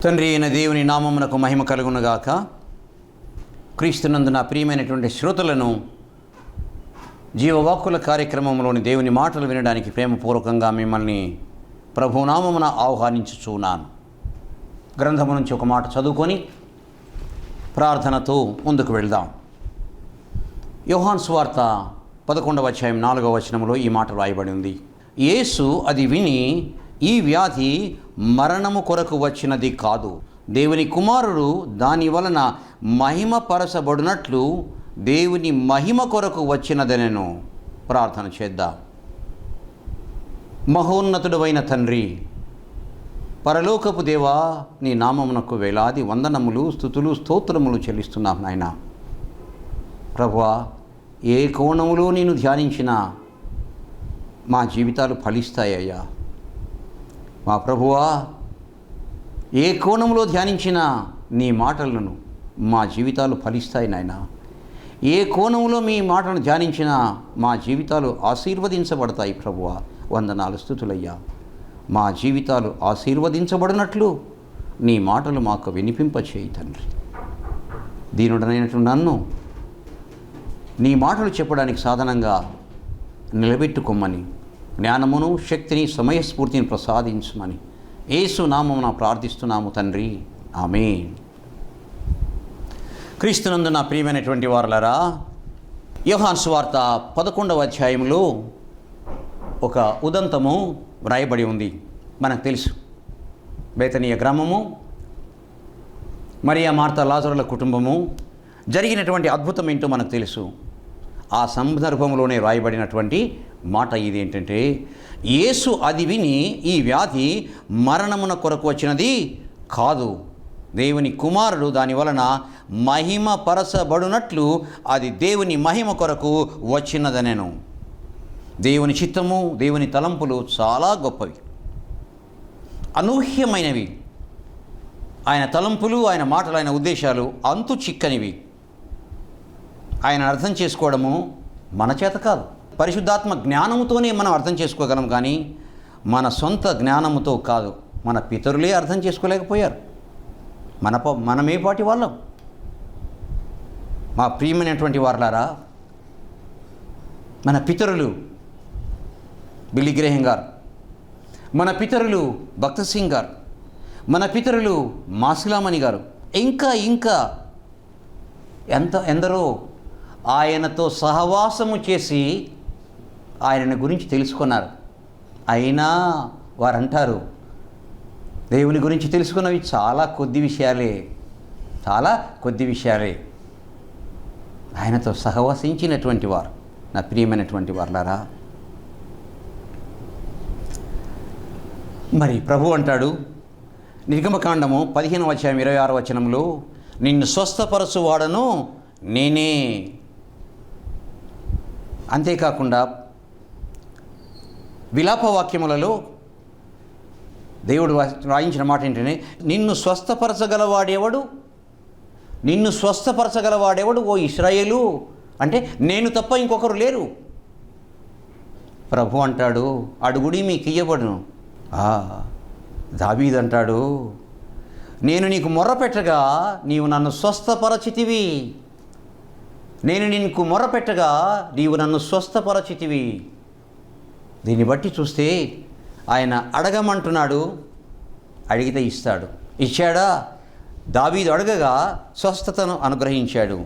తండ్రి అయిన దేవుని నామమునకు మహిమ కలుగునుగాక. క్రీస్తునందు నా ప్రియమైనటువంటి శ్రోతలను జీవవాక్కుల కార్యక్రమంలోని దేవుని మాటలు వినడానికి ప్రేమపూర్వకంగా మిమ్మల్ని ప్రభునామమున ఆహ్వానించుచున్నాను. గ్రంథము నుంచి ఒక మాట చదువుకొని ప్రార్థనతో ముందుకు వెళ్దాం. యోహాను సువార్త 11వ అధ్యాయం 4వ వచనములో ఈ మాట రాయబడి ఉంది. యేసు అది విని, ఈ వ్యాధి మరణము కొరకు వచ్చినది కాదు, దేవుని కుమారుడు దాని వలన మహిమపరచబడినట్లు దేవుని మహిమ కొరకు వచ్చినదనెను. ప్రార్థన చేద్దాం. మహోన్నతుడైన తండ్రి, పరలోకపు దేవా, నీ నామమునకు వేలాది వందనములు, స్తుతులు, స్తోత్రములు చెల్లిస్తున్నాం నాయన. ప్రభువా, ఏ కోణములో నేను ధ్యానించినా మా జీవితాలు ఫలిస్తాయ్యా. మా ప్రభువా, ఏ కోణంలో ధ్యానించినా నీ మాటలను మా జీవితాలు ఫలిస్తాయి నాయన. ఏ కోణంలో మీ మాటలను ధ్యానించినా మా జీవితాలు ఆశీర్వదించబడతాయి. ప్రభువా, వందనాలు, స్తుతులయ్యా. మా జీవితాలు ఆశీర్వదించబడినట్లు నీ మాటలు మాకు వినిపింపచేయి తండ్రి. దీనుడనైనటువంటి నన్ను నీ మాటలు చెప్పడానికి సాధనంగా నిలబెట్టుకోమని, జ్ఞానమును, శక్తిని, సమయస్ఫూర్తిని ప్రసాదించమని యేసు నామమున ప్రార్థిస్తున్నాము తండ్రి. ఆమేన్. క్రీస్తునందు నా ప్రియమైనటువంటి వారలారా, యోహాను సువార్త 11వ అధ్యాయంలో ఒక ఉదంతము వ్రాయబడి ఉంది. మనకు తెలుసు, బేతనీయ గ్రామము, మరియా, మార్తా, లాజరుల కుటుంబము, జరిగినటువంటి అద్భుతం ఏంటో మనకు తెలుసు. ఆ సందర్భంలోనే రాయబడినటువంటి మాట ఇది ఏంటంటే, యేసు అది విని, ఈ వ్యాధి మరణమున కొరకు వచ్చినది కాదు, దేవుని కుమారుడు దాని వలన మహిమపరచబడినట్లు అది దేవుని మహిమ కొరకు వచ్చినదనెను. దేవుని చిత్తము, దేవుని తలంపులు చాలా గొప్పవి, అనూహ్యమైనవి. ఆయన తలంపులు, ఆయన మాటలు, ఆయన ఉద్దేశాలు అంతు చిక్కనివి. ఆయన అర్థం చేసుకోవడము మన చేత కాదు. పరిశుద్ధాత్మ జ్ఞానముతోనే మనం అర్థం చేసుకోగలం, కానీ మన సొంత జ్ఞానముతో కాదు. మన పితరులే అర్థం చేసుకోలేకపోయారు. మనమే పాటి వాళ్ళం. మా ప్రియమైనటువంటి వారలారా, మన పితరులు బిల్లీ గ్రేహం గారు, మన పితరులు భక్త సింగ్ గారు, మన పితరులు మాసిలామణి గారు, ఇంకా ఎందరో ఆయనతో సహవాసము చేసి ఆయనను గురించి తెలుసుకున్నారు. అయినా వారంటారు, దేవుని గురించి తెలుసుకున్నవి చాలా కొద్ది విషయాలే. ఆయనతో సహవసించినటువంటి వారు నా ప్రియమైనటువంటి వారులారా. మరి ప్రభు అంటాడు, నిర్గమకాండము 15వ అధ్యాయం 26వ వచనంలో, నిన్ను స్వస్థపరచువాడను నేనే. అంతేకాకుండా విలాపవాక్యములలో దేవుడు రాయించిన మాట ఏంటంటే, నిన్ను స్వస్థపరచగలవాడెవడు ఓ ఇశ్రాయేలు అంటే నేను తప్ప ఇంకొకరు లేరు. ప్రభు అంటాడు, అడుగుడి మీకు ఇయ్యబడును. దావీదు అంటాడు, నేను నీకు మొర్రపెట్టగా నీవు నన్ను స్వస్థపరచితివి. నీవు నన్ను స్వస్థపరచితివి. దీన్ని బట్టి చూస్తే ఆయన అడగమంటున్నాడు, అడిగితే ఇస్తాడు. ఇచ్చాడా? దావీదు అడగగా స్వస్థతను అనుగ్రహించాడు.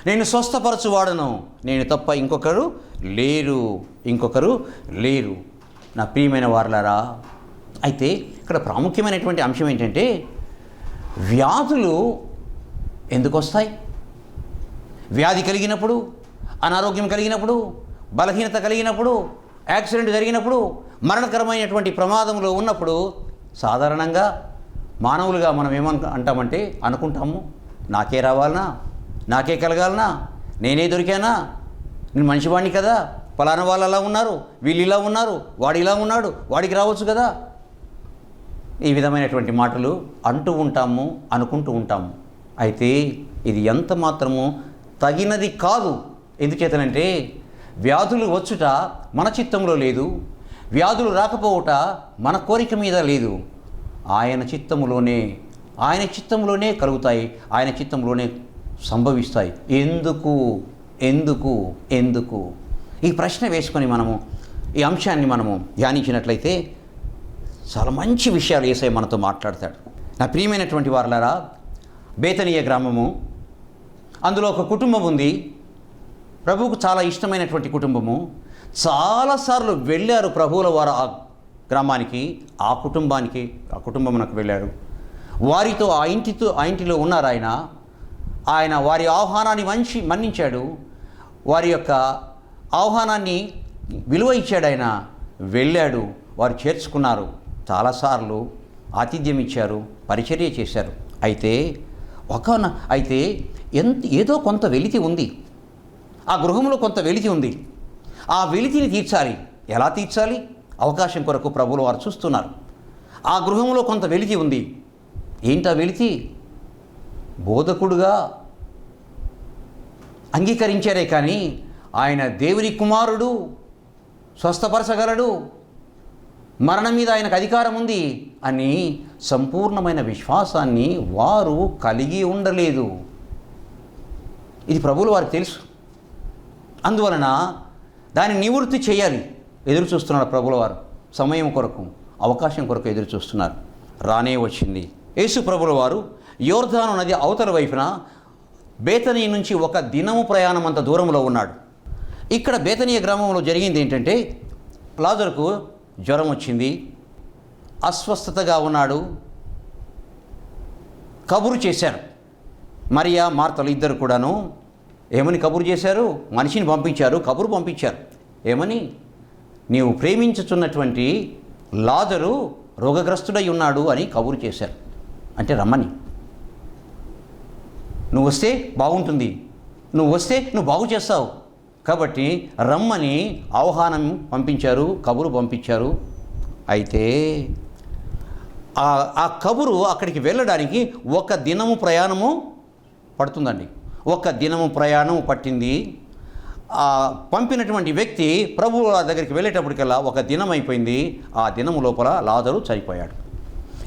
నేను స్వస్థపరచువాడను, నేను తప్ప ఇంకొకరు లేరు. నా ప్రియమైన వారలారా, అయితే ఇక్కడ ప్రాముఖ్యమైనటువంటి అంశం ఏంటంటే, వ్యాధులు ఎందుకు వస్తాయి? వ్యాధి కలిగినప్పుడు, అనారోగ్యం కలిగినప్పుడు, బలహీనత కలిగినప్పుడు, యాక్సిడెంట్ జరిగినప్పుడు, మరణకరమైనటువంటి ప్రమాదంలో ఉన్నప్పుడు సాధారణంగా మానవులుగా మనం అంటామంటే అనుకుంటాము, నాకే రావాలనా, నాకే కలగాలనా, నేనే దొరికానా, నేను మంచివాడిని కదా, ఫలానా వాళ్ళు అలా ఉన్నారు, వీళ్ళు ఇలా ఉన్నారు, వాడు ఇలా ఉన్నాడు, వాడికి రావచ్చు కదా. ఈ విధమైనటువంటి మాటలు అంటూ ఉంటాము, అనుకుంటూ ఉంటాము. అయితే ఇది ఎంత మాత్రము తగినది కాదు. ఎందుచేతనంటే, వ్యాధులు వచ్చుట మన చిత్తంలో లేదు, వ్యాధులు రాకపోవుట మన కోరిక మీద లేదు. ఆయన చిత్తములోనే ఆయన చిత్తంలోనే కలుగుతాయి, ఆయన చిత్తంలోనే సంభవిస్తాయి. ఎందుకు ఎందుకు ఎందుకు ఈ ప్రశ్న వేసుకొని మనము ఈ అంశాన్ని మనము ధ్యానించినట్లయితే చాలా మంచి విషయాలు యేసయ్య మనతో మాట్లాడతాడు. నా ప్రియమైనటువంటి వారలారా, బేతనీయ గ్రామము, అందులో ఒక కుటుంబం ఉంది. ప్రభువుకు చాలా ఇష్టమైనటువంటి కుటుంబము. చాలాసార్లు వెళ్ళారు ప్రభువుల వారు ఆ గ్రామానికి, ఆ కుటుంబమునకు వెళ్ళారు. వారితో ఆ ఇంటిలో ఉన్నారు. ఆయన వారి ఆహ్వానాన్ని మన్నించాడు. వారి యొక్క ఆహ్వానాన్ని విలువ ఇచ్చాడు. ఆయన వెళ్ళాడు, వారు చేర్చుకున్నారు. చాలాసార్లు ఆతిథ్యం ఇచ్చారు, పరిచర్య చేశారు. అయితే ఏదో కొంత వెలితి ఉంది, ఆ గృహంలో కొంత వెలితి ఉంది. ఆ వెలితిని తీర్చాలి. ఎలా తీర్చాలి? అవకాశం కొరకు ప్రభువులు వారు చూస్తున్నారు. ఆ గృహంలో కొంత వెలితి ఉంది. ఏంటా వెలితి? బోధకుడుగా అంగీకరించారే కానీ ఆయన దేవుని కుమారుడు, స్వస్థపరచగలడు, మరణం మీద ఆయనకు అధికారం ఉంది అని సంపూర్ణమైన విశ్వాసాన్ని వారు కలిగి ఉండలేదు. ఇది ప్రభువులు వారికి తెలుసు. అందువలన దాన్ని నివృత్తి చేయాలి. ఎదురు చూస్తున్నారు ప్రభువుల వారు. సమయం కొరకు, అవకాశం కొరకు ఎదురు చూస్తున్నారు. రానే వచ్చింది. యేసు ప్రభువుల వారు యోర్దాను నది అవతల వైపున బేతనీ నుంచి 1 దినము ప్రయాణం అంత దూరంలో ఉన్నాడు. ఇక్కడ బేతనీయ గ్రామంలో జరిగింది ఏంటంటే, లాజరుకు జ్వరం వచ్చింది, అస్వస్థతగా ఉన్నాడు. కబురు చేశారు. మరియా మార్తలు ఇద్దరు కూడాను ఏమని కబురు చేశారు? మనిషిని పంపించారు, కబురు పంపించారు. ఏమని? నీవు ప్రేమించుచున్నటువంటి లాజరు రోగగ్రస్తుడై ఉన్నాడు అని కబురు చేశారు. అంటే రమ్మని, నువ్వు వస్తే బాగుంటుంది, నువ్వు వస్తే నువ్వు బాగు చేస్తావు కాబట్టి రమ్మని ఆహ్వానం పంపించారు, కబురు పంపించారు. అయితే ఆ కబురు అక్కడికి వెళ్ళడానికి 1 దినము ప్రయాణము పడుతుందండి. 1 దినము ప్రయాణం పట్టింది. పంపినటువంటి వ్యక్తి ప్రభువు దగ్గరికి వెళ్ళేటప్పటికల్లా 1 దినం అయిపోయింది. ఆ దినము లోపల లాజరు చనిపోయాడు.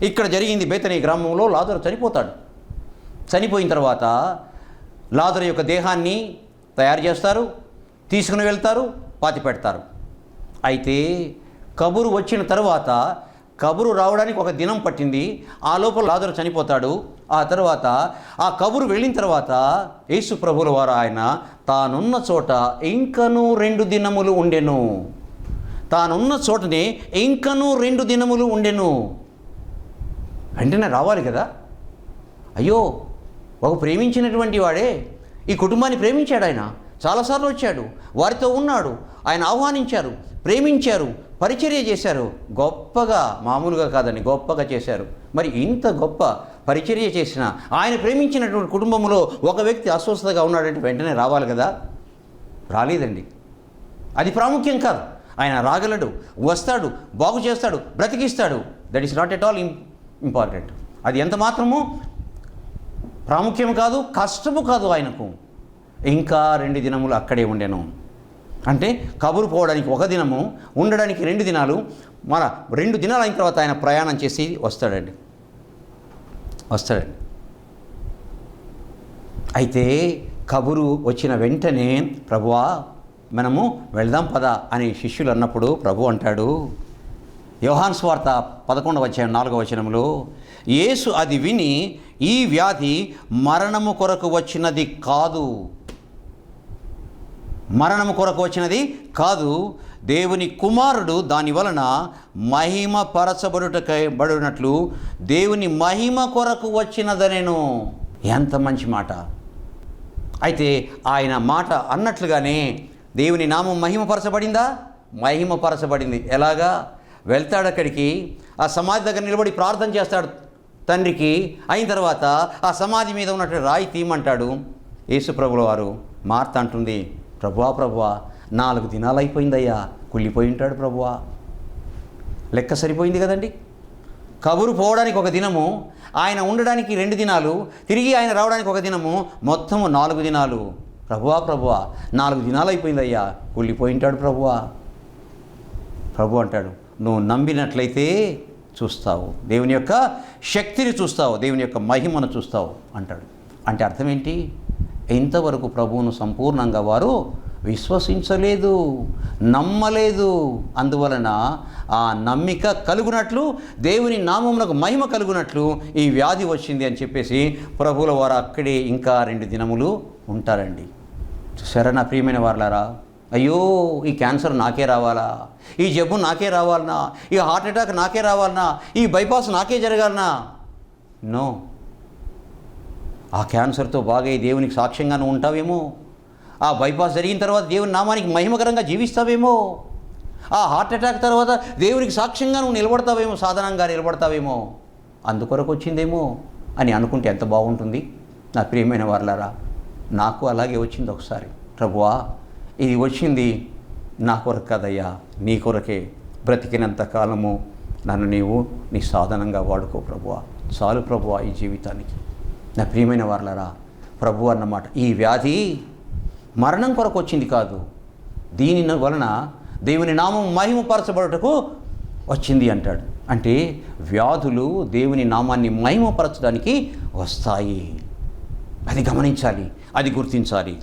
ఇక్కడ జరిగింది బేతనీ గ్రామంలో. లాజరు చనిపోతాడు. చనిపోయిన తర్వాత లాజరు యొక్క దేహాన్ని తయారు చేస్తారు, తీసుకుని వెళ్తారు, పాతిపెడతారు. అయితే కబురు వచ్చిన తర్వాత, కబురు రావడానికి 1 దినం పట్టింది. ఆ లోపల లాజరు చనిపోతాడు. ఆ తర్వాత ఆ కబురు వెళ్ళిన తర్వాత యేసు ప్రభువుల వారు ఆయన తానున్న చోట ఇంకనూ 2 దినములు ఉండెను. తానున్న చోటనే ఇంకనూ 2 దినములు ఉండెను. వెంటనే రావాలి కదా. అయ్యో, ఒక ప్రేమించినటువంటి వాడే ఈ కుటుంబాన్ని ప్రేమించాడు. ఆయన చాలాసార్లు వచ్చాడు, వారితో ఉన్నాడు, ఆయన ఆహ్వానించారు, ప్రేమించారు, పరిచర్య చేశారు. గొప్పగా, మామూలుగా కాదని గొప్పగా చేశారు. మరి ఇంత గొప్ప పరిచర్య చేసిన ఆయన ప్రేమించినటువంటి కుటుంబంలో ఒక వ్యక్తి అస్వస్థతగా ఉన్నాడంటే వెంటనే రావాలి కదా. రాలేదండి. అది ప్రాముఖ్యం కాదు. ఆయన రాగలడు, వస్తాడు, బాగు చేస్తాడు, బ్రతికిస్తాడు. That is not at all important. అది ఎంత మాత్రము ప్రాముఖ్యం కాదు, కష్టము కాదు ఆయనకు. ఇంకా 2 దినములు అక్కడే ఉండెను. అంటే కబురు పోవడానికి 1 దినము, ఉండడానికి 2 దినాలు. మన 2 దినాలు అయిన తర్వాత ఆయన ప్రయాణం చేసి వస్తాడండి. అయితే కబురు వచ్చిన వెంటనే, ప్రభువా మనము వెళ్దాం పద అని శిష్యులు అన్నప్పుడు ప్రభు అంటాడు, యోహాను సువార్త 11వ అధ్యాయం 4వ వచనంలో, యేసు అది విని, ఈ వ్యాధి మరణము కొరకు వచ్చినది కాదు, మరణము కొరకు వచ్చినది కాదు, దేవుని కుమారుడు దాని వలన మహిమ పరచబడునట్లు దేవుని మహిమ కొరకు వచ్చినదనెను. ఎంత మంచి మాట. అయితే ఆయన మాట అన్నట్లుగానే దేవుని నామం మహిమపరచబడిందా? మహిమపరచబడింది. ఎలాగా? వెళ్తాడు అక్కడికి, ఆ సమాధి దగ్గర నిలబడి ప్రార్థన చేస్తాడు తండ్రికి. అయిన తర్వాత ఆ సమాధి మీద ఉన్నటువంటి రాయి తీయమంటాడు. యేసు ప్రభుల వారు. మార్త అంటుంది, ప్రభువా 4 దినాలు అయిపోయిందయ్యా, కుళ్ళిపోయి ఉంటాడు ప్రభువా. లెక్క సరిపోయింది కదండి. కబురు పోవడానికి 1 దినము, ఆయన ఉండడానికి 2 దినాలు, తిరిగి ఆయన రావడానికి 1 దినము, మొత్తము 4 దినాలు. ప్రభువా 4 దినాలు అయిపోయిందయ్యా, కుళ్ళిపోయి ఉంటాడు ప్రభువా. ప్రభు అంటాడు, నువ్వు నమ్మినట్లయితే చూస్తావు, దేవుని యొక్క శక్తిని చూస్తావు, దేవుని యొక్క మహిమను చూస్తావు అంటాడు. అంటే అర్థం ఏంటి? ఇంతవరకు ప్రభువును సంపూర్ణంగా వారు విశ్వసించలేదు, నమ్మలేదు. అందువలన ఆ నమ్మిక కలుగునట్లు, దేవుని నామమునకు మహిమ కలుగునట్లు ఈ వ్యాధి వచ్చింది అని చెప్పేసి ప్రభువుల వారు అక్కడే ఇంకా 2 దినములు ఉంటారండి. చూసారా నా ప్రియమైన వారలారా? అయ్యో, ఈ క్యాన్సర్ నాకే రావాలా, ఈ జబ్బు నాకే రావాలనా, ఈ హార్ట్ అటాక్ నాకే రావాలనా, ఈ బైపాస్ నాకే జరగాలనా? నో. ఆ క్యాన్సర్తో బాగా దేవునికి సాక్ష్యంగానే ఉంటావేమో, ఆ బైపాస్ జరిగిన తర్వాత దేవుని నామానికి మహిమకరంగా జీవిస్తావేమో, ఆ హార్ట్ అటాక్ తర్వాత దేవునికి సాక్ష్యంగా నువ్వు నిలబడతావేమో, సాధనంగా నిలబడతావేమో, అందుకొరకు వచ్చిందేమో అని అనుకుంటే ఎంత బాగుంటుంది నా ప్రియమైన వారలారా? నాకు అలాగే వచ్చింది ఒకసారి. ప్రభువా, ఇది వచ్చింది నా కొరకు కదయ్యా, నీ కొరకే. బ్రతికినంత కాలము నన్ను నీవు నీ సాధనంగా వాడుకో ప్రభువా, చాలు ప్రభువా ఈ జీవితానికి. నా ప్రియమైన వారలారా, ప్రభు అన్నమాట ఈ వ్యాధి మరణం కొరకు వచ్చింది కాదు, దీని వలన దేవుని నామం మహిమపరచబడుటకు వచ్చింది అంటాడు. అంటే వ్యాధులు దేవుని నామాన్ని మహిమపరచడానికి వస్తాయి. అది గమనించాలి, అది గుర్తించాలి.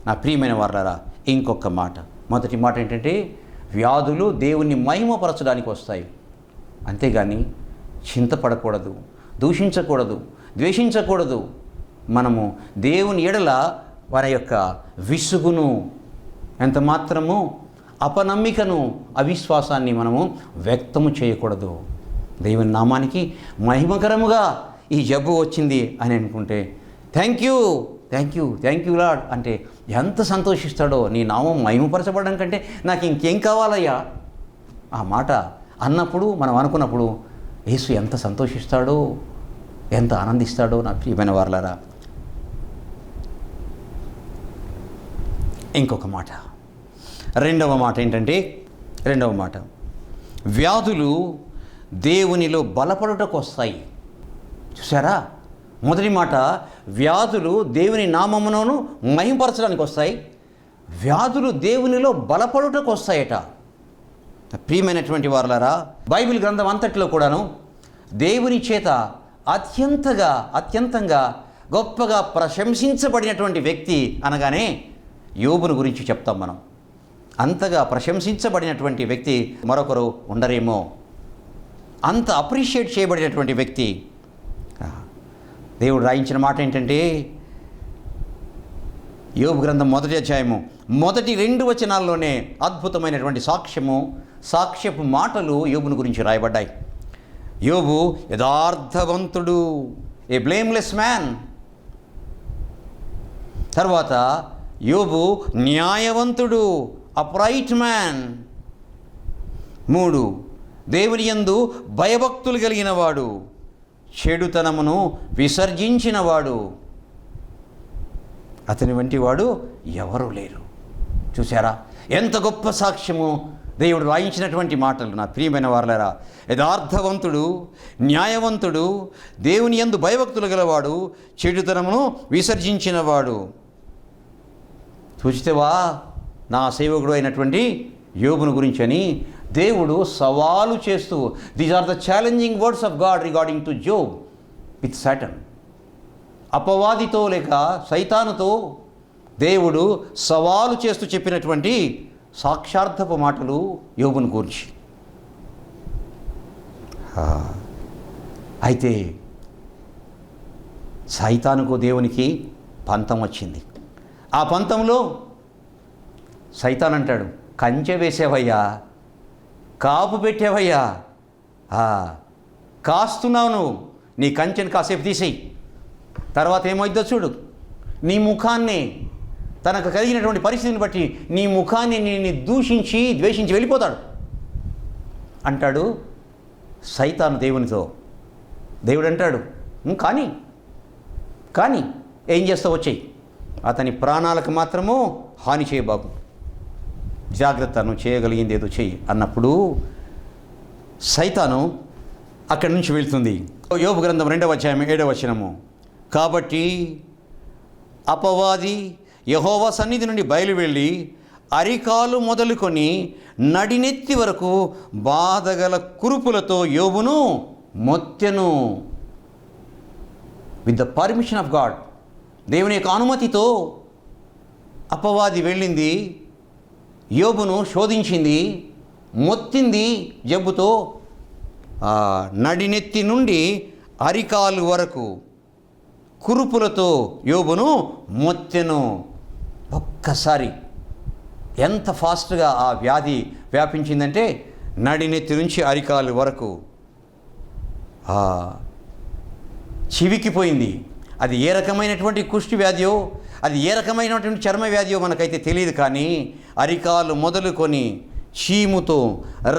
నా ప్రియమైన వారలారా, ఇంకొక మాట, మొదటి మాట ఏంటంటే వ్యాధులు దేవుణ్ణి మహిమపరచడానికి వస్తాయి. అంతేగాని చింతపడకూడదు, దూషించకూడదు, ద్వేషించకూడదు. మనము దేవుని ఎడల వారి యొక్క విసుగును, ఎంత మాత్రము అపనమ్మికను, అవిశ్వాసాన్ని మనము వ్యక్తము చేయకూడదు. దేవుని నామానికి మహిమకరముగా ఈ జబ్బు వచ్చింది అని అనుకుంటే థ్యాంక్ యూ లార్డ్ అంటే ఎంత సంతోషిస్తాడో. నీ నామం మహిమపరచబడడం కంటే నాకు ఇంకేం కావాలయ్యా ఆ మాట అన్నప్పుడు, మనం అనుకున్నప్పుడు యేసు ఎంత సంతోషిస్తాడో, ఎంత ఆనందిస్తాడో నా ప్రియమైన వారలారా. ఇంకొక మాట, రెండవ మాట ఏంటంటే, వ్యాధులు దేవునిలో బలపడుటకు వస్తాయి. చూసారా? మొదటి మాట, వ్యాధులు దేవుని నామమును మహిమపరచడానికి వస్తాయి, వ్యాధులు దేవునిలో బలపడుటకు వస్తాయట. ప్రియమైనటువంటి వారలారా, బైబిల్ గ్రంథం అంతట్లో కూడాను దేవుని చేత అత్యంతంగా గొప్పగా ప్రశంసించబడినటువంటి వ్యక్తి అనగానే యోబును గురించి చెప్తాం మనం. అంతగా ప్రశంసించబడినటువంటి వ్యక్తి మరొకరు ఉండరేమో, అంత అప్రిషియేట్ చేయబడినటువంటి వ్యక్తి. దేవుడు రాయించిన మాట ఏంటంటే, యోబు గ్రంథం 1వ అధ్యాయము 1-2 వచనాల్లోనే అద్భుతమైనటువంటి సాక్ష్యపు మాటలు యోబుని గురించి రాయబడ్డాయి. యోబు యథార్థవంతుడు, ఏ బ్లేమ్లెస్ మ్యాన్. తర్వాత యోబు న్యాయవంతుడు, అప్రైట్ మ్యాన్. 3, దేవుని యందు భయభక్తులు కలిగిన వాడు, చెడుతనమును విసర్జించినవాడు. అతని వంటి వాడు ఎవరూ లేరు. చూసారా ఎంత గొప్ప సాక్ష్యము దేవుడు రాయించినటువంటి మాటలు. నా ప్రియమైన వారలారా, యథార్థవంతుడు, న్యాయవంతుడు, దేవుని యందు భయభక్తులు గలవాడు, చెడుతనమును విసర్జించినవాడు. చూచితేవా నా సేవకుడు అయినటువంటి యోబును గురించి అని దేవుడు సవాలు చేస్తూ, these are the challenging words of God regarding to Job with Satan. అపవాదితో లేక సైతానుతో దేవుడు సవాలు చేస్తూ చెప్పినటువంటి సాక్షార్థపు మాటలు యోబును గురించి. అయితే సైతానుకు దేవునికి పంతం వచ్చింది. ఆ పంతంలో సైతాన్ అంటాడు, కంచె వేసేవయ్యా, కాపు పెట్టేవయ్యా, కాస్తున్నావు నువ్వు, నీ కంచెను కాసేపు తీసేయి, తర్వాత ఏమైద్దో చూడు. నీ ముఖాన్ని, తనకు కలిగినటువంటి పరిస్థితిని బట్టి నీ ముఖాన్ని నేను దూషించి ద్వేషించి వెళ్ళిపోతాడు అంటాడు సైతాను దేవునితో. దేవుడు అంటాడు, కానీ ఏం చేస్తావు, వచ్చేయి, అతని ప్రాణాలకు మాత్రము హాని చేయబాకు, జాగ్రత్త, నువ్వు చేయగలిగింది ఏదో చెయ్యి అన్నప్పుడు సైతాను అక్కడి నుంచి వెళ్తుంది. యోబు గ్రంథం 2వ అధ్యాయం 7వ వచనము, కాబట్టి అపవాది యెహోవా సన్నిధి నుండి బయలువెళ్ళి అరికాలు మొదలుకొని నడినెత్తి వరకు బాధగల కురుపులతో యోబును మొత్తెను. With the permission of God, దేవుని యొక్క అనుమతితో అపవాది వెళ్ళింది, యోబును శోధించింది, మొత్తింది జబ్బుతో. నడినెత్తి నుండి అరికాలు వరకు కురుపులతో యోబును మొత్తెను. ఒక్కసారి ఎంత ఫాస్ట్గా ఆ వ్యాధి వ్యాపించిందంటే నడినెత్తి నుంచి అరికాలు వరకు చివికిపోయింది. అది ఏ రకమైనటువంటి కుష్టి వ్యాధియో, అది ఏ రకమైనటువంటి చర్మ వ్యాధియో మనకైతే తెలియదు, కానీ అరికాలు మొదలుకొని చీముతో,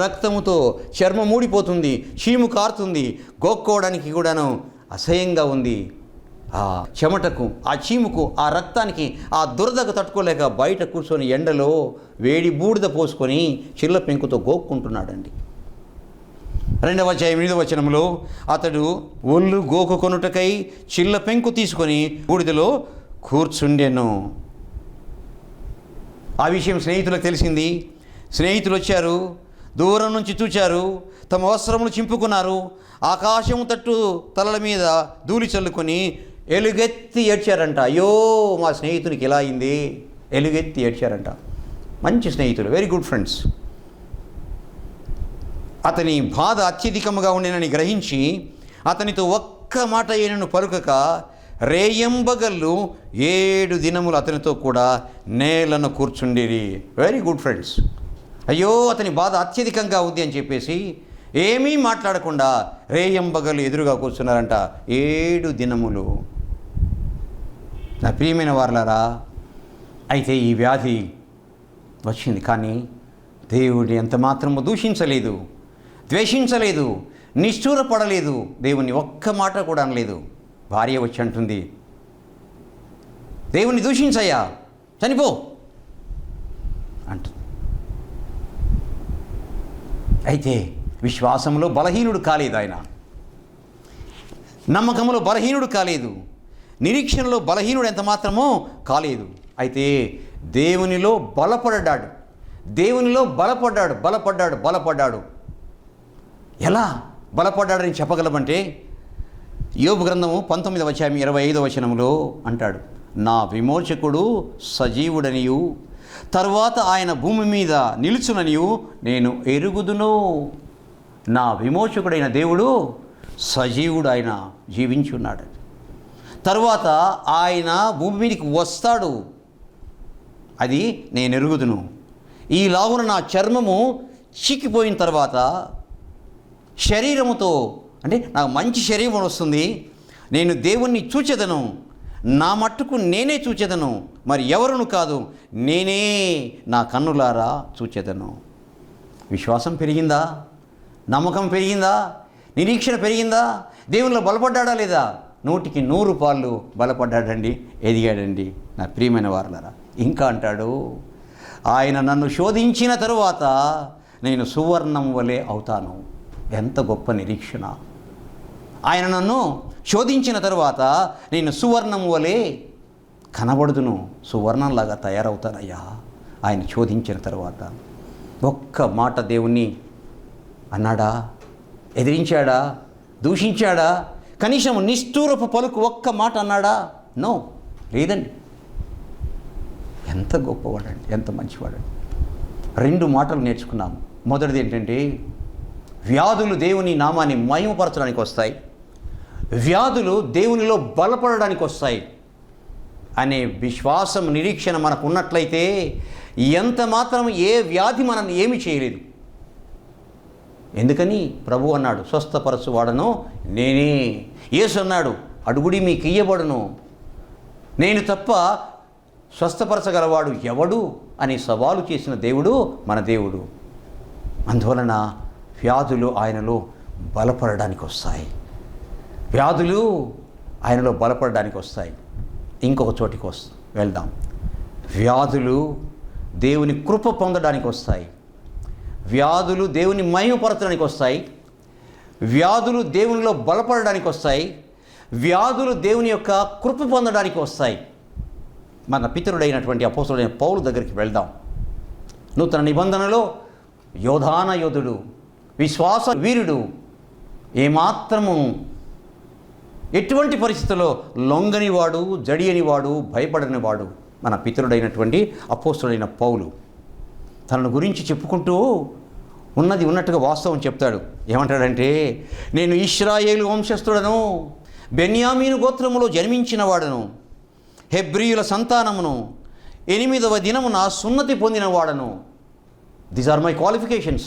రక్తముతో చర్మం ఊడిపోతుంది, చీము కారుతుంది, గోక్కోవడానికి కూడాను అసహ్యంగా ఉంది. ఆ చెమటకు, ఆ చీముకు, ఆ రక్తానికి, ఆ దురదకు తట్టుకోలేక బయట కూర్చొని ఎండలో వేడి బూడిద పోసుకొని చిల్ల పెంకుతో గోక్కుంటున్నాడండి. 2వ అధ్యాయం 8వ వచనంలో అతడు ఒళ్ళు గోకుకొనుటకై చిల్ల పెంకు తీసుకొని బూడిదలో కూర్చుండెను. ఆ విషయం స్నేహితులకు తెలిసింది. స్నేహితులు వచ్చారు, దూరం నుంచి చూచారు, తమ వస్త్రములు చింపుకున్నారు, ఆకాశము తట్టు తలల మీద ధూళి చల్లుకొని ఎలుగెత్తి ఏడ్చారంట. అయ్యో మా స్నేహితునికి ఇలా అయింది, ఎలుగెత్తి ఏడ్చారంట. మంచి స్నేహితులు, వెరీ గుడ్ ఫ్రెండ్స్. అతని బాధ అత్యధికముగా ఉండినని గ్రహించి అతనితో ఒక్క మాట అయినను పలుకక రేయంబగళ్ళు 7 దినములు అతనితో కూడా నేలను కూర్చుండిరి. Very good friends. అయ్యో అతని బాధ అత్యధికంగా ఉంది అని చెప్పేసి ఏమీ మాట్లాడకుండా రేయంబగళ్ళు ఎదురుగా కూర్చున్నారంట 7 దినములు. నా ప్రియమైన వారలారా, అయితే ఈ వ్యాధి వచ్చింది, కానీ దేవుడిని ఎంత మాత్రము దూషించలేదు, ద్వేషించలేదు, నిష్ఠూరపడలేదు, దేవుని ఒక్క మాట కూడా అనలేదు. భార్య వచ్చి అంటుంది, దేవుని దూషించయ్యా, చనిపో అంటుంది. అయితే విశ్వాసంలో బలహీనుడు కాలేదు ఆయన, నమ్మకంలో బలహీనుడు కాలేదు, నిరీక్షణలో బలహీనుడు ఎంత మాత్రమో కాలేదు. అయితే దేవునిలో బలపడ్డాడు, దేవునిలో బలపడ్డాడు. ఎలా బలపడ్డాడని చెప్పగలమంటే యోబు గ్రంథము 19వ అధ్యాయం 25వ వచనంలో అంటాడు, నా విమోచకుడు సజీవుడనియు తరువాత ఆయన భూమి మీద నిలుచుననియు నేను ఎరుగుదును. నా విమోచకుడైన దేవుడు సజీవుడు, ఆయన జీవించున్నాడు, తరువాత ఆయన భూమి మీదకి వస్తాడు, అది నేను ఎరుగుదును. ఈ లాగున నా చర్మము చిక్కిపోయిన తర్వాత శరీరముతో, అంటే నాకు మంచి శరీరం వస్తుంది, నేను దేవుణ్ణి చూచెదను, నా మట్టుకు నేనే చూచెదను, మరి ఎవరును కాదు, నేనే నా కన్నులారా చూచెదను. విశ్వాసం పెరిగిందా? నమ్మకం పెరిగిందా? నిరీక్షణ పెరిగిందా? దేవునిలో బలపడ్డాడా లేదా? 100కి 100 పాళ్ళు బలపడ్డాడండి, ఎదిగాడండి. నా ప్రియమైన వారలారా, ఇంకా అంటాడు, ఆయన నన్ను శోధించిన తరువాత నేను సువర్ణం వలె అవుతాను. ఎంత గొప్ప నిరీక్షణ! ఆయన నన్ను శోధించిన తరువాత నేను సువర్ణం వలె కనబడుదును, సువర్ణంలాగా తయారవుతానయ్యా ఆయన శోధించిన తరువాత. ఒక్క మాట దేవుణ్ణి అన్నాడా? ఎదిరించాడా? దూషించాడా? కనీసం నిష్ఠూరపు పలుకు ఒక్క మాట అన్నాడా? నో, లేదండి. ఎంత గొప్పవాడండి, ఎంత మంచివాడండి. 2 మాటలు నేర్చుకున్నాము. మొదటిది ఏంటంటే, వ్యాధులు దేవుని నామాన్ని మహిమపరచడానికి వస్తాయి, వ్యాధులు దేవునిలో బలపడడానికి వస్తాయి అనే విశ్వాసం, నిరీక్షణ మనకు ఉన్నట్లయితే ఎంత మాత్రం ఏ వ్యాధి మనల్ని ఏమి చేయలేదు. ఎందుకని ప్రభు అన్నాడు, స్వస్థపరచువాడను నేనే. యేసు అన్నాడు, అడుగుడి మీకు ఇయ్యబడును, నేను తప్ప స్వస్థపరచగలవాడు ఎవడు అని సవాలు చేసిన దేవుడు మన దేవుడు. అందువలన వ్యాధులు ఆయనలో బలపడడానికి వస్తాయి, వ్యాధులు ఆయనలో బలపడడానికి వస్తాయి. ఇంకొక చోటికి వెళ్దాం. వ్యాధులు దేవుని కృప పొందడానికి వస్తాయి, వ్యాధులు దేవుని మహిమపరచడానికి వస్తాయి, వ్యాధులు దేవునిలో బలపడడానికి వస్తాయి, వ్యాధులు దేవుని యొక్క కృప పొందడానికి వస్తాయి. మన పితరుడైనటువంటి అపోస్తలుడైన పౌలు దగ్గరికి వెళ్దాం. నూతన నిబంధనలో యోధాన యోధుడు, విశ్వాస వీరుడు, ఏమాత్రము ఎటువంటి పరిస్థితుల్లో లొంగనివాడు, జడియనివాడు, భయపడనివాడు మన పితరుడైనటువంటి అపోస్తుడైన పౌలు తనను గురించి చెప్పుకుంటూ ఉన్నది ఉన్నట్టుగా వాస్తవం చెప్తాడు. ఏమంటాడంటే, నేను ఇశ్రాయేలు వంశస్థుడను, బెన్యామీను గోత్రములో జన్మించిన వాడను, హెబ్రీయుల సంతానమును, 8వ దినమున సున్నతి పొందిన వాడను. These are my qualifications.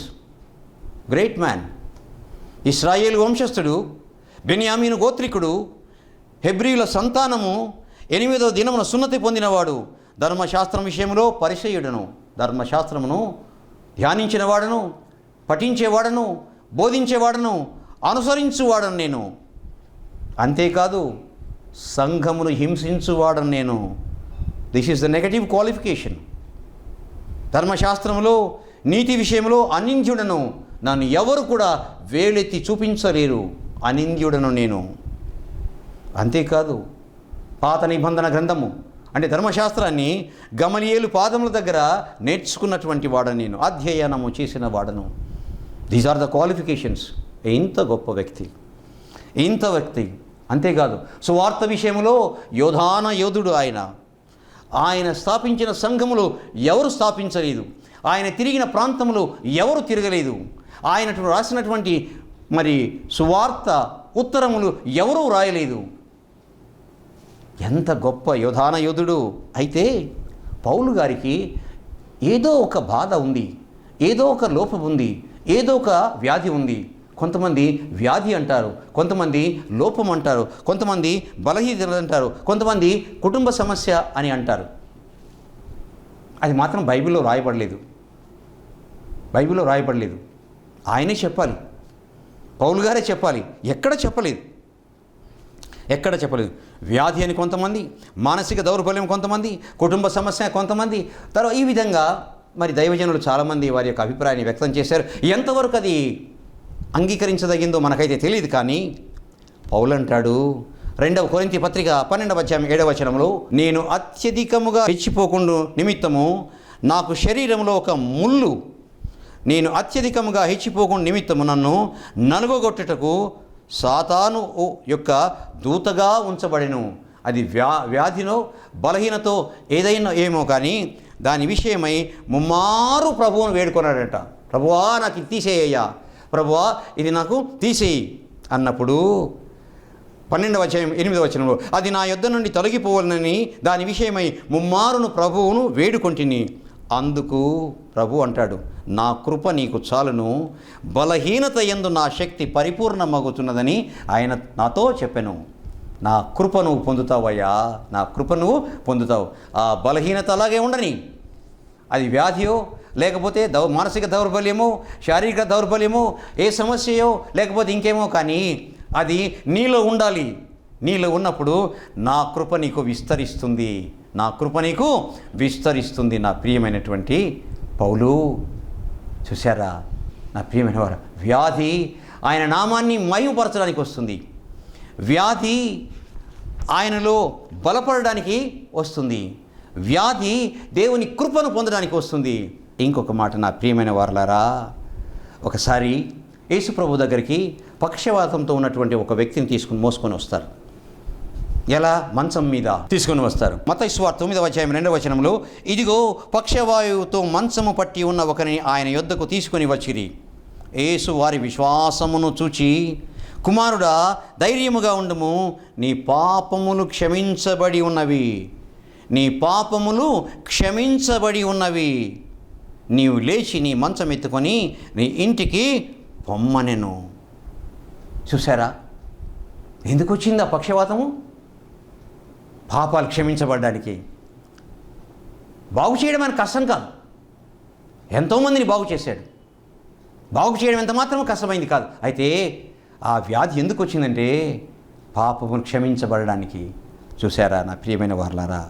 Great man. ఇశ్రాయేలు వంశస్థుడు, బెన్యామీను గోత్రికుడు, హెబ్రీయుల సంతానము, 8వ దినమున సున్నతి పొందినవాడు, ధర్మశాస్త్రం విషయంలో పరిసయ్యుడను, ధర్మశాస్త్రమును ధ్యానించినవాడను, పఠించేవాడను, బోధించేవాడను, అనుసరించువాడను నేను. అంతేకాదు సంఘమును హింసించువాడను నేను. This is the negative qualification. ధర్మశాస్త్రంలో నీతి విషయంలో అనింద్యుడను, నన్ను ఎవరు కూడా వేలెత్తి చూపించలేరు, అనింద్యుడను నేను. అంతేకాదు పాత నిబంధన గ్రంథము అంటే ధర్మశాస్త్రాన్ని గమలీయేలు పాదముల దగ్గర నేర్చుకున్నటువంటి వాడను నేను, అధ్యయనము చేసిన వాడను. These are the qualifications. ఇంత గొప్ప వ్యక్తి, ఇంత వ్యక్తి. అంతేకాదు సువార్త విషయంలో యోధాన యోధుడు ఆయన స్థాపించిన సంఘములు ఎవరు స్థాపించలేదు, ఆయన తిరిగిన ప్రాంతములు ఎవరు తిరగలేదు, ఆయన రాసినటువంటి మరి సువార్త ఉత్తరములు ఎవరూ రాయలేదు. ఎంత గొప్ప యోధాన యోధుడు. అయితే పౌలు గారికి ఏదో ఒక బాధ ఉంది, ఏదో ఒక లోపం ఉంది, ఏదో ఒక వ్యాధి ఉంది. కొంతమంది వ్యాధి అంటారు, కొంతమంది లోపం అంటారు, కొంతమంది బలహీనత అంటారు, కొంతమంది కుటుంబ సమస్య అని అంటారు. అది మాత్రం బైబిల్లో రాయబడలేదు. బైబిల్లో రాయబడలేదు. ఆయనే చెప్పాలి, పౌలు గారే చెప్పాలి. ఎక్కడ చెప్పలేదు. వ్యాధి అని కొంతమంది, మానసిక దౌర్బల్యం కొంతమంది, కుటుంబ సమస్య కొంతమంది, తర్వాత ఈ విధంగా మరి దైవజనులు చాలామంది వారి యొక్క అభిప్రాయాన్ని వ్యక్తం చేశారు. ఎంతవరకు అది అంగీకరించదగిందో మనకైతే తెలియదు. కానీ పౌలు అంటాడు 2వ కొరింథీ పత్రిక 12వ అధ్యాయం 7వ వచనంలో, నేను అత్యధికముగా హెచ్చిపోకుండా నిమిత్తము నాకు శరీరంలో ఒక ముళ్ళు, నేను అత్యధికముగా హెచ్చిపోకుండా నిమిత్తము నన్ను నలుగొట్టుటకు సాతాను యొక్క దూతగా ఉంచబడెను. అది వ్యాధినో బలహీనతో ఏదైనా ఏమో కానీ దాని విషయమై ముమ్మారు ప్రభువును వేడుకొన్నాడట. ప్రభువా నాకు ఇది తీసేయ్యా, ప్రభువా ఇది నాకు తీసేయి అన్నప్పుడు 12వ అధ్యాయం 8వ వచనంలో, అది నా యొద్ద నుండి తొలగిపోవాలని దాని విషయమై ముమ్మారును ప్రభువును వేడుకొంటిని. అందుకు ప్రభు అంటాడు, నా కృప నీకు చాలును, బలహీనత యందు నా శక్తి పరిపూర్ణమగుతున్నదని ఆయన నాతో చెప్పెను. నా కృప నువ్వు పొందుతావయ్యా, నా కృప నువ్వు పొందుతావు. ఆ బలహీనత అలాగే ఉండని, అది వ్యాధియో లేకపోతే మానసిక దౌర్బల్యమో, శారీరక దౌర్బల్యమో, ఏ సమస్యయో లేకపోతే ఇంకేమో, కానీ అది నీలో ఉండాలి. నీలో ఉన్నప్పుడు నా కృప నీకు విస్తరిస్తుంది, నా కృప నీకు విస్తరిస్తుంది. నా ప్రియమైనటువంటి పౌలు, చూశారా నా ప్రియమైన వారు, వ్యాధి ఆయన నామాన్ని మహిమపరచడానికి వస్తుంది, వ్యాధి ఆయనలో బలపడడానికి వస్తుంది, వ్యాధి దేవుని కృపను పొందడానికి వస్తుంది. ఇంకొక మాట నా ప్రియమైన వారలారా, ఒకసారి యేసుప్రభు దగ్గరికి పక్షవాతంతో ఉన్నటువంటి ఒక వ్యక్తిని మోసుకొని వస్తారు. ఎలా? మంచం మీద తీసుకొని వస్తారు. మత్తయి సువార్త 9వ అధ్యాయం 2వ వచనంలో, ఇదిగో పక్షవాయువుతో మంచము పట్టి ఉన్న ఒకరిని ఆయన యొద్దకు తీసుకొని వచ్చిరి. యేసు వారి విశ్వాసమును చూచి, కుమారుడా ధైర్యముగా ఉండుము, నీ పాపములు క్షమించబడి ఉన్నవి, నీ పాపములు క్షమించబడి ఉన్నవి, నీవు లేచి నీ మంచం ఎత్తుకొని నీ ఇంటికి పొమ్మనెను. చూసారా ఎందుకు వచ్చింది ఆ పక్షవాతము? పాపాలు క్షమించబడ్డానికి. బాగు చేయడం అని కష్టం కాదు, ఎంతోమందిని బాగు చేశాడు. బాగు చేయడం ఎంత మాత్రం కష్టమైంది కాదు. అయితే ఆ వ్యాధి ఎందుకు వచ్చిందంటే పాపములు క్షమించబడడానికి. చూసారా నా ప్రియమైన వారలారా,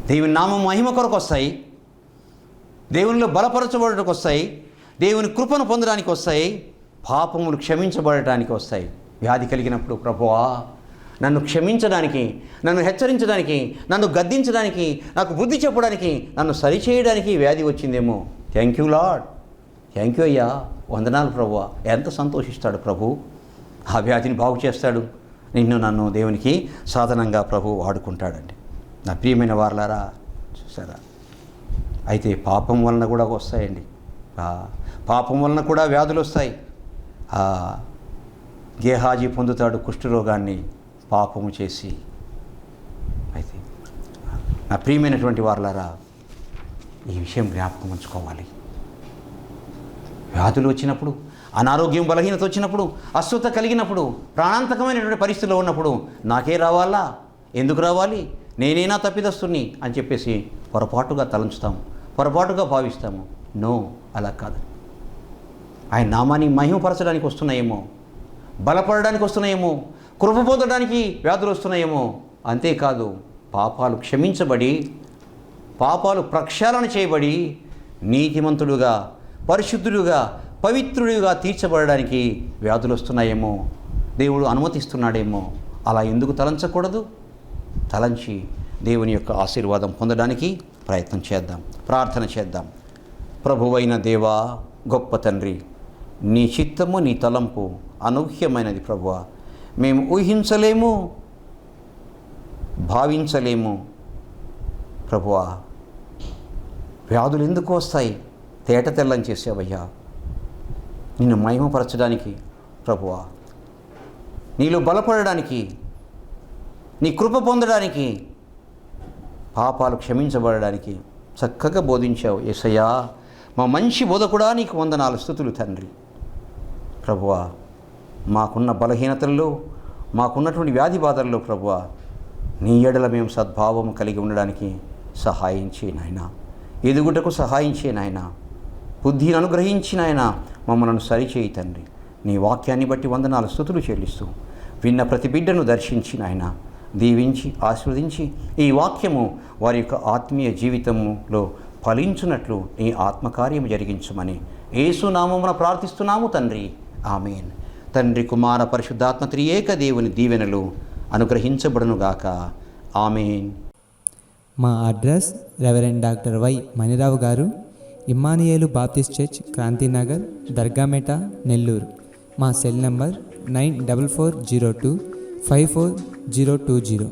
దేవుని నామం మహిమ కొరకు వస్తాయి, దేవునిలో బలపరచబడడానికి వస్తాయి, దేవుని కృపను పొందడానికి వస్తాయి, పాపములు క్షమించబడటానికి వస్తాయి. వ్యాధి కలిగినప్పుడు ప్రభువా నన్ను క్షమించడానికి, నన్ను హెచ్చరించడానికి, నన్ను గద్దించడానికి, నాకు బుద్ధి చెప్పడానికి, నన్ను సరిచేయడానికి వ్యాధి వచ్చిందేమో. Thank you lord, thank you అయ్యా, వందనాలు ప్రభువా. ఎంత సంతోషిస్తాడు ప్రభు. ఆ వ్యాధిని బాగు చేస్తాడు. నిన్ను నన్ను దేవునికి సాధనంగా ప్రభు వాడుకుంటాడండి. నా ప్రియమైన వారలారా, చూసారా? అయితే పాపం వలన కూడా వస్తాయండి. పాపం వలన కూడా వ్యాధులు వస్తాయి. గేహాజీ పొందుతాడు కుష్ఠరోగాన్ని పాపము చేసి. అయితే నా ప్రియమైనటువంటి వారలారా, ఈ విషయం జ్ఞాపకం ఉంచుకోవాలి. వ్యాధులు వచ్చినప్పుడు, అనారోగ్యం, బలహీనత వచ్చినప్పుడు, అస్వస్థత కలిగినప్పుడు, ప్రాణాంతకమైనటువంటి పరిస్థితిలో ఉన్నప్పుడు నాకే రావాలా, ఎందుకు రావాలి, నేనేనా తప్పిదస్తుని అని చెప్పేసి పొరపాటుగా తలంచుతాము, పొరపాటుగా భావిస్తాము. నో, అలా కాదు. ఆయన నామాన్ని మహిమపరచడానికి వస్తున్నాయేమో, బలపడడానికి వస్తున్నాయేమో, కృప పొందడానికి వ్యాధులు వస్తున్నాయేమో. అంతేకాదు, పాపాలు క్షమించబడి, పాపాలు ప్రక్షాళన చేయబడి, నీతిమంతుడుగా, పరిశుద్ధుడుగా, పవిత్రుడిగా తీర్చబడడానికి వ్యాధులు వస్తున్నాయేమో, దేవుడు అనుమతిస్తున్నాడేమో. అలా ఎందుకు తలంచకూడదు? తలంచి దేవుని యొక్క ఆశీర్వాదం పొందడానికి ప్రయత్నం చేద్దాం, ప్రార్థన చేద్దాం. ప్రభువైన దేవా, గొప్ప తండ్రి, నీ చిత్తము, నీ తలంపు అనూహ్యమైనది ప్రభువా. మేము ఊహించలేము, భావించలేము ప్రభువా. వ్యాధులు ఎందుకు వస్తాయి? తేట తెల్లం చేసావయ్యా, నిన్ను మహిమపరచడానికి ప్రభువా, నీలో బలపడడానికి, నీ కృప పొందడానికి, పాపాలు క్షమించబడడానికి చక్కగా బోధించావు యేసయ్యా. మా మంచి బోధకుడా, నీకు వందనాలు, స్తుతులు తండ్రి. ప్రభువా, మాకున్న బలహీనతల్లో, మాకున్నటువంటి వ్యాధి బాధల్లో ప్రభువా, నీ ఎడల మేము సద్భావం కలిగి ఉండడానికి సహాయం చేయి నాయనా. ఎదుగుటకు సహాయం చేయి నాయనా. బుద్ధిని అనుగ్రహించి నాయనా మమ్మల్ని సరిచేయి తండ్రి. నీ వాక్యాన్ని బట్టి వందనాలు, స్తుతులు చెల్లిస్తూ విన్న ప్రతి బిడ్డను దర్శించి నాయనా దీవించి ఆశీర్వదించి ఈ వాక్యము వారి యొక్క ఆత్మీయ జీవితంలో ఫలించున్నట్లు నీ ఆత్మకార్యము జరిగించమని యేసు నామమున ప్రార్థిస్తున్నాము తండ్రి. ఆమేన్. తండ్రి, కుమార, పరిశుద్ధాత్మ త్రియేక దేవుని దీవెనలు అనుగ్రహించబడునుగాక. ఆమేన్. మా address reverend doctor why Manirao గారు, ఇమ్మానుయేలు బాప్టిస్ట్ చర్చ్, క్రాంతినగర్, దర్గామేట, నెల్లూరు. మా సెల్ నంబర్ 9440254020.